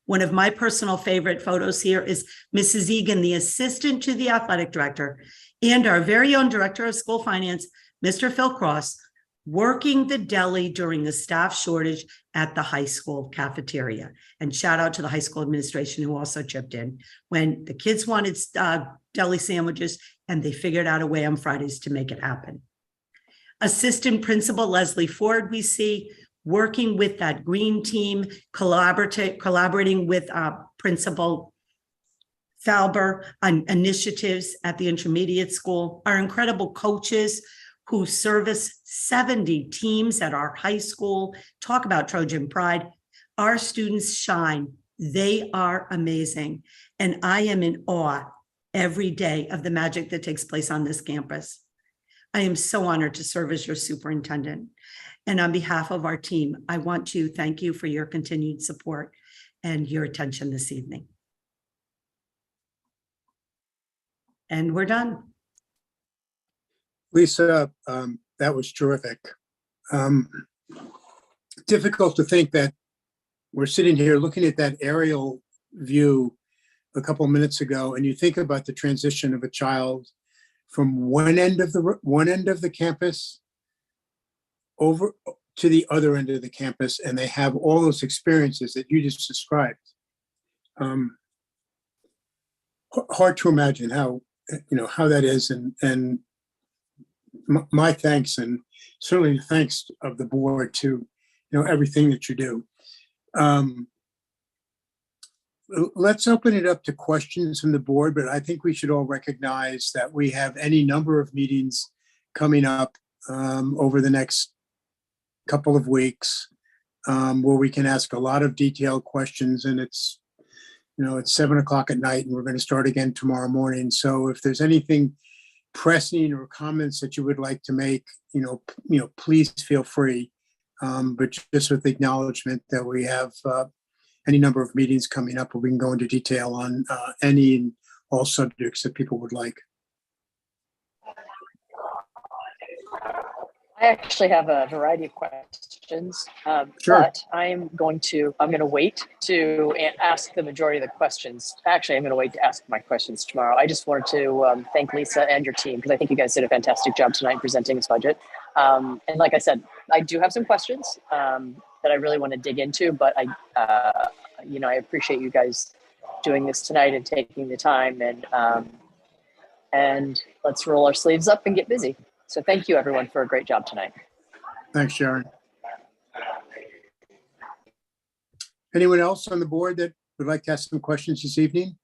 One of my personal favorite photos here is Mrs. Egan, the assistant to the athletic director, and our very own director of school finance, Mr. Phil Cross, working the deli during the staff shortage at the high school cafeteria. And shout out to the high school administration who also chipped in when the kids wanted deli sandwiches and they figured out a way on Fridays to make it happen. Assistant Principal Leslie Ford, we see working with that green team, collaborating with Principal Falber on initiatives at the intermediate school, our incredible coaches who service 70 teams at our high school. Talk about Trojan pride. Our students shine. They are amazing. And I am in awe every day of the magic that takes place on this campus. I am so honored to serve as your superintendent. And on behalf of our team, I want to thank you for your continued support and your attention this evening. And we're done. Lisa, that was terrific. Difficult to think that we're sitting here looking at that aerial view a couple of minutes ago, and you think about the transition of a child from one end of the campus over to the other end of the campus, and they have all those experiences that you just described. Hard to imagine how that is, and my thanks, and certainly the thanks of the board to everything that you do. Let's open it up to questions from the board, but I think we should all recognize that we have any number of meetings coming up over the next couple of weeks where we can ask a lot of detailed questions, and it's 7 o'clock at night and we're going to start again tomorrow morning. So if there's anything pressing or comments that you would like to make, please feel free. But just with the acknowledgement that we have any number of meetings coming up where we can go into detail on any and all subjects that people would like. I actually have a variety of questions, Sure. but I'm going to wait to ask the majority of the questions. Actually, I'm going to wait to ask my questions tomorrow. I just wanted to thank Lisa and your team, because I think you guys did a fantastic job tonight presenting this budget. And like I said, I do have some questions that I really want to dig into, but I appreciate you guys doing this tonight and taking the time, and let's roll our sleeves up and get busy. So thank you, everyone, for a great job tonight. Thanks, Sharon. Anyone else on the board that would like to ask some questions this evening?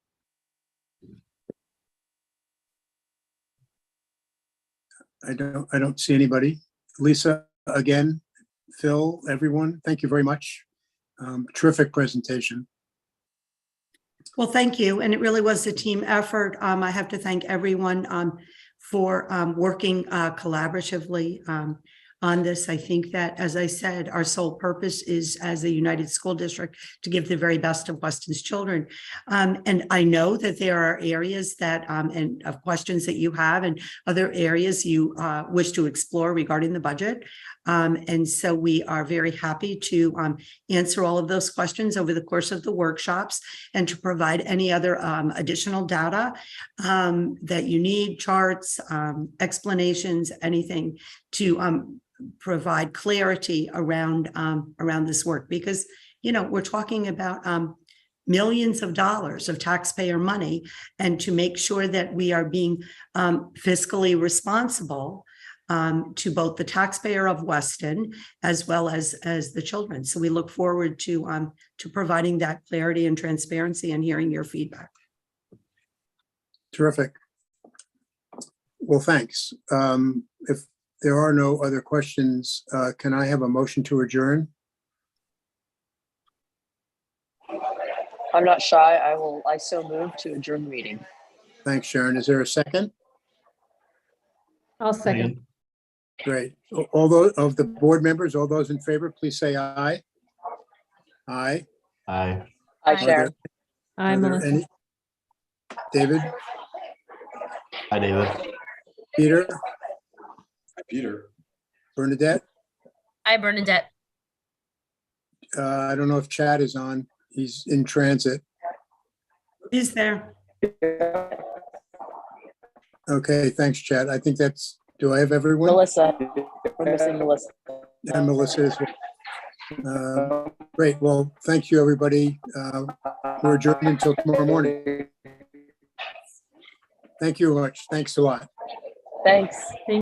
I don't see anybody. Lisa, again, Phil, everyone, thank you very much. Terrific presentation. Well, thank you. And it really was a team effort. I have to thank everyone for working collaboratively. on this. I think that, as I said, our sole purpose is, as a United School District, to give the very best of Weston's children. And I know that there are areas that, and of questions that you have and other areas you wish to explore regarding the budget. And so we are very happy to answer all of those questions over the course of the workshops and to provide any other additional data that you need, charts, explanations, anything to provide clarity around this work, because, we're talking about millions of dollars of taxpayer money, and to make sure that we are being fiscally responsible to both the taxpayer of Weston as well as the children. So we look forward to providing that clarity and transparency and hearing your feedback. Terrific. Well, thanks. If there are no other questions, can I have a motion to adjourn? I'm not shy. I so move to adjourn the meeting. Thanks, Sharon. Is there a second? I'll second. Great. All those of the board members, all those in favor, please say aye. Aye. Aye. Hi, Are Sharon. there- I'm are there Melissa. any- David, Hi, David. Peter, Peter. Bernadette? Hi, Bernadette. I don't know if Chad is on. He's in transit. Is there? Okay, thanks, Chad. I think that's, do I have everyone? Melissa. We're missing Melissa. And Melissa is. Great. Well, thank you, everybody. We're adjourned until tomorrow morning. Thank you much. Thanks a lot. Thanks.